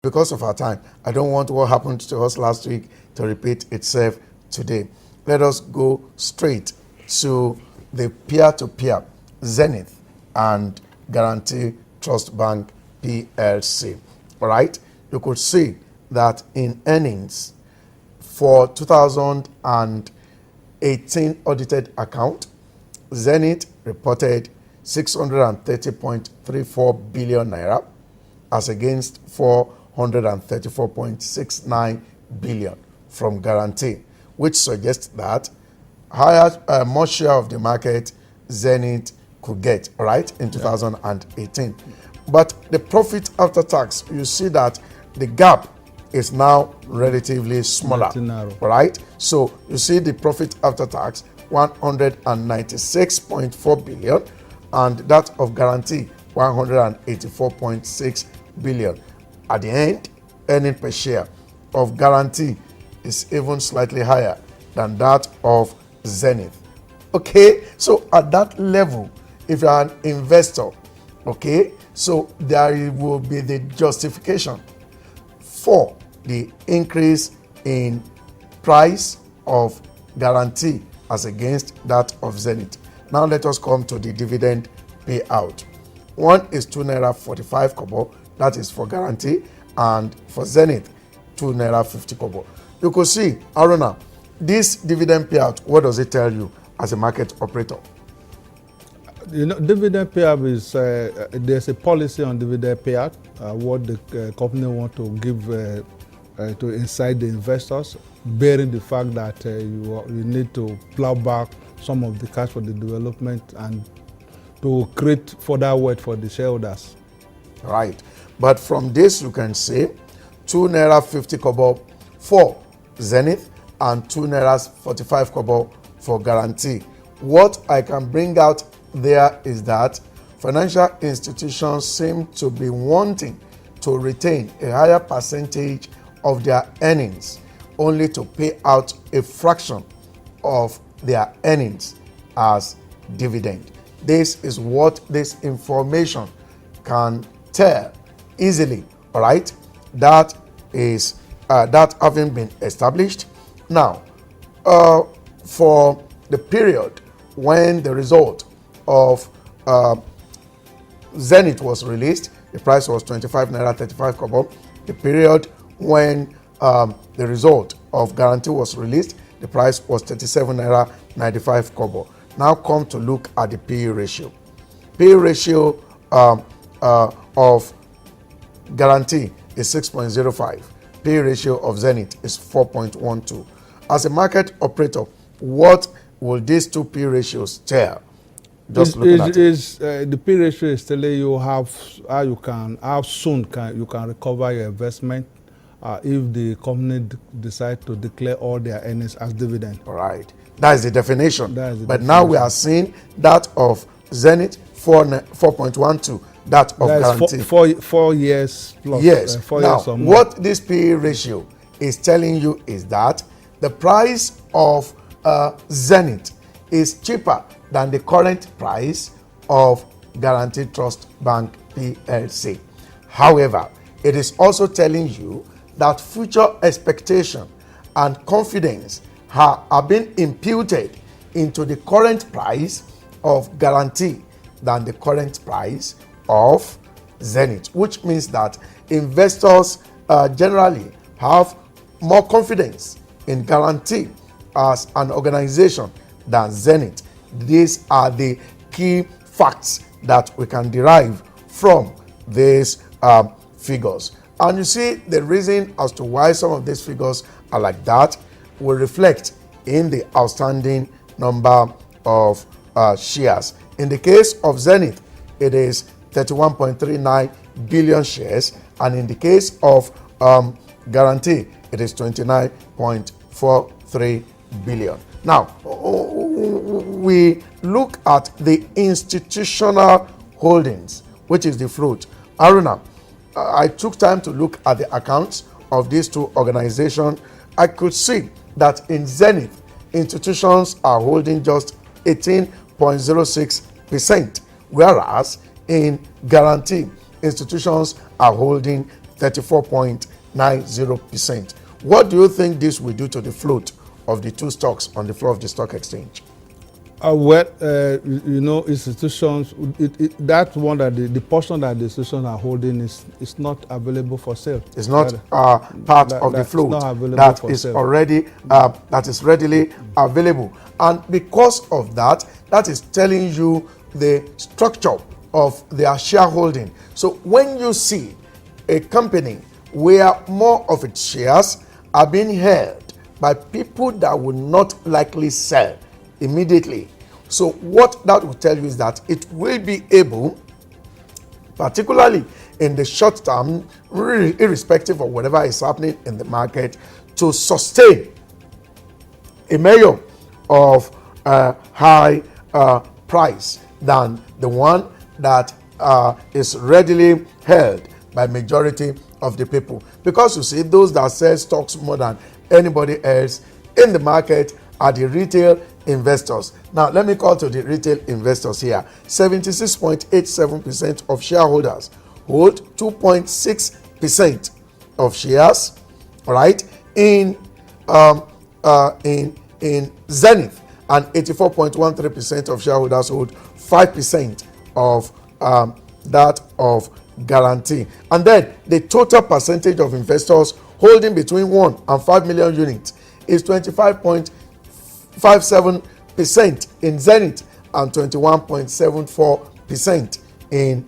Because of our time, I don't want what happened to us last week to repeat itself today. Let us go straight to the peer-to-peer Zenith and Guaranty Trust Bank PLC. All right, you could see that in earnings for 2018 audited account, Zenith reported 630.34 billion naira as against 434.69 billion from Guaranty, which suggests that more share of the market Zenith could get, right, in 2018. But the profit after tax, you see that the gap is now relatively smaller, right? So you see the profit after tax 196.4 billion, and that of Guaranty 184.6 billion. At the end, earning per share of Guaranty is even slightly higher than that of Zenith. Okay, so at that level, if you're an investor, okay, so there will be the justification for the increase in price of Guaranty as against that of Zenith. Now let us come to the dividend payout. One is 2 naira 45 kobo, that is for Guaranty, and for Zenith 2 naira 50 kobo. You could see, Aruna, this dividend payout, what does it tell you as a market operator? You know, dividend payout is, there's a policy on dividend payout, what the company want to give to inside the investors, bearing the fact that you need to plow back some of the cash for the development and to create further wealth for the shareholders. Right. But from this, you can say 2 naira 50 kobo for Zenith and 2 naira 45 kobo for Guaranty. What I can bring out there is that financial institutions seem to be wanting to retain a higher percentage of their earnings, only to pay out a fraction of their earnings as dividend. This is what this information can tell easily. All right, that is that having been established. Now, for the period when the result of Zenith was released, the price was 25 naira 35 kobo. The period when the result of Guaranty was released, the price was 37 naira 95 kobo. Now come to look at the PE ratio. PE ratio of Guaranty is 6.05. PE ratio of Zenith is 4.12. As a market operator, what will these two PE ratios tell? Just looking at it. The P ratio is telling you how soon you can recover your investment if the company decide to declare all their earnings as dividend. All right, that is the definition. Now we are seeing that of Zenith 4.12, that of Guaranty 4 years plus. Yes. 4 now, years or more. What this PE ratio is telling you is that the price of Zenith is cheaper than the current price of Guaranty Trust Bank PLC. However, it is also telling you that future expectation and confidence are being imputed into the current price of Guaranty than the current price of Zenith, which means that investors generally have more confidence in Guaranty as an organization than Zenith. These are the key facts that we can derive from these figures. And you see, the reason as to why some of these figures are like that will reflect in the outstanding number of shares. In the case of Zenith, it is 31.39 billion shares, and in the case of Guaranty, it is 29.43 billion. Now, we look at the institutional holdings, which is the fruit. Aruna, I took time to look at the accounts of these two organizations. I could see that in Zenith, institutions are holding just 18.06%, whereas in Guaranty, institutions are holding 34.90%. What do you think this will do to the float of the two stocks on the floor of the stock exchange? Institutions, that one that the portion that the institutions are holding is not available for sale. It's not part of the float that is already that is readily available, and because of that, that is telling you the structure of their shareholding. So when you see a company where more of its shares are being held by people that will not likely sell immediately, so what that will tell you is that it will be able, particularly in the short term, irrespective of whatever is happening in the market, to sustain a measure of high price than the one that is readily held by majority of the people. Because you see, those that sell stocks more than anybody else in the market are the retail investors. Now, let me call to the retail investors here. 76.87% of shareholders hold 2.6% of shares, all right, in Zenith, and 84.13% of shareholders hold 5% of that of Guaranty. And then the total percentage of investors holding between 1 and 5 million units is 25.57% in Zenith and 21.74% in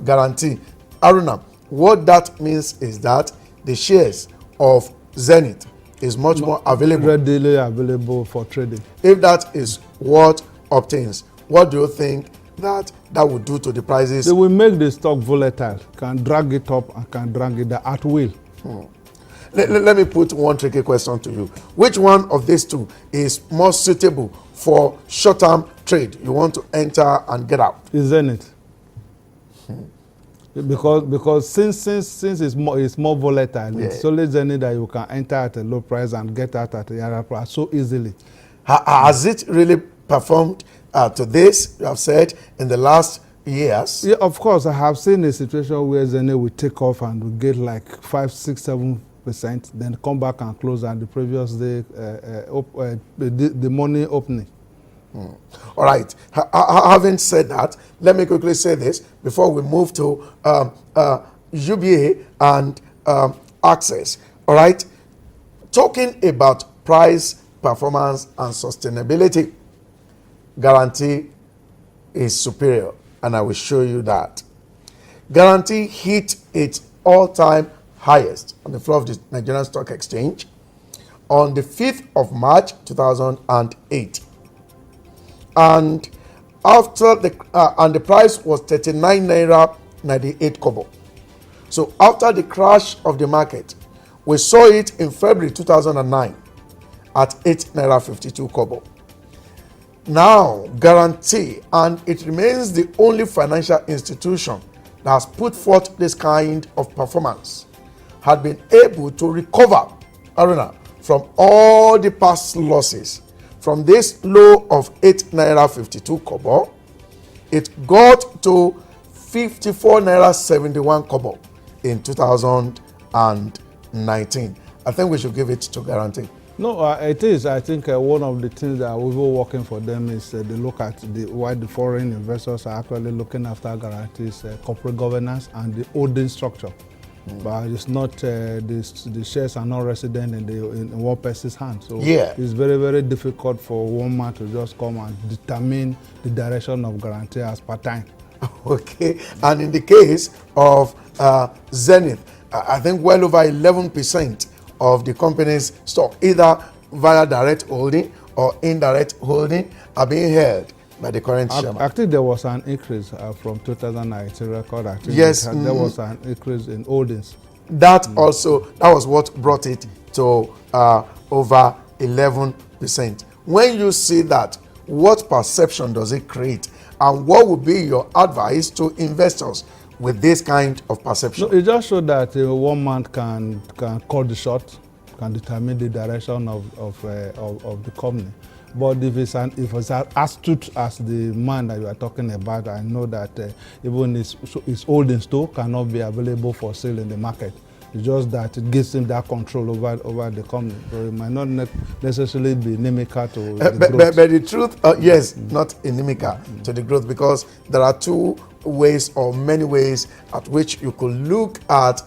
Guaranty. Aruna, what that means is that the shares of Zenith is much more available. Readily available for trading. If that is what obtains, what do you think that would do to the prices? They will make the stock volatile, can drag it up and can drag it down at will. Let me put one tricky question to you. Which one of these two is more suitable for short-term trade? You want to enter and get out? Isn't it? Because since it's more volatile, it's only Zenith that you can enter at a low price and get out at a higher price so easily. Has it really performed to this, you have said, in the last years? Yeah, of course. I have seen a situation where Zenith will take off and will get like 5, 6, 7%, then come back and close on the previous day, the morning opening. All right. Having said that, let me quickly say this before we move to UBA and Access. All right. Talking about price, performance, and sustainability, Guaranty is superior, and I will show you that. Guaranty hit its all-time highest on the floor of the Nigerian Stock Exchange on the 5th of March 2008. And after the price was 39 naira 98 kobo. So after the crash of the market, we saw it in February 2009 at 8 naira 52 kobo. Now, Guaranty, and it remains the only financial institution that has put forth this kind of performance, had been able to recover, Aruna, from all the past losses. From this low of 8 naira 52 kobo, it got to 54 naira 71 kobo in 2019. I think we should give it to Guaranty. No, it is. I think one of the things that we've been working for them is they look at why the foreign investors are actually looking after Guaranty's corporate governance and the holding structure. But it's not the shares are not resident in one person's hand. So it's very, very difficult for one man to just come and determine the direction of Guaranty as per time. Okay, and in the case of Zenith, I think well over 11% of the company's stock, either via direct holding or indirect holding, are being held by the current chairman. I think there was an increase from 2019 record. I think there was an increase in holdings. That was what brought it to over 11%. When you see that, what perception does it create? And what would be your advice to investors with this kind of perception? No, it just shows that one man can call the shot, can determine the direction of the company. But if it's as astute as the man that you are talking about, I know that even his holdings too cannot be available for sale in the market. It's just that it gives him that control over the company. But it might not necessarily be inimical to the growth. But the truth, yes, not inimical to the growth, because there are two ways or many ways at which you could look at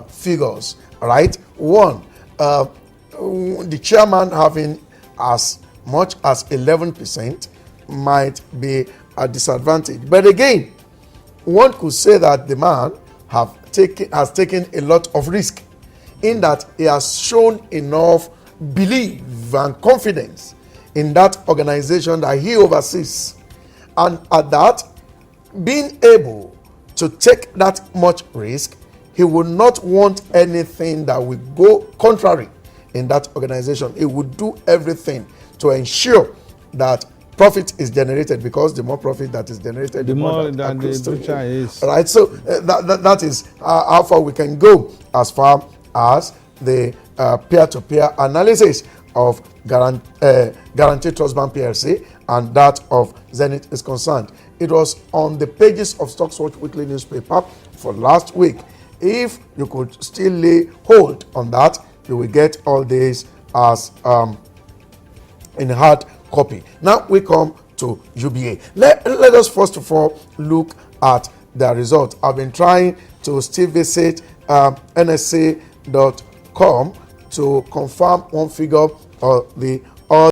figures, right? One, the chairman having as much as 11% might be a disadvantage. But again, one could say that the man has taken a lot of risk, in that he has shown enough belief and confidence in that organization that he oversees, and at that, being able to take that much risk, he would not want anything that will go contrary in that organization. He would do everything to ensure that profit is generated, because the more profit that is generated, the more that the richer is. Right. So that is how far we can go as far as the peer-to-peer analysis of Guaranty Trust Bank PLC and that of Zenith is concerned. It was on the pages of Stocks Watch Weekly newspaper for last week. If you could still lay hold on that, you will get all this as in hard copy. Now we come to UBA. Let us first of all look at the result. I've been trying to still visit nsc.com to confirm one figure or the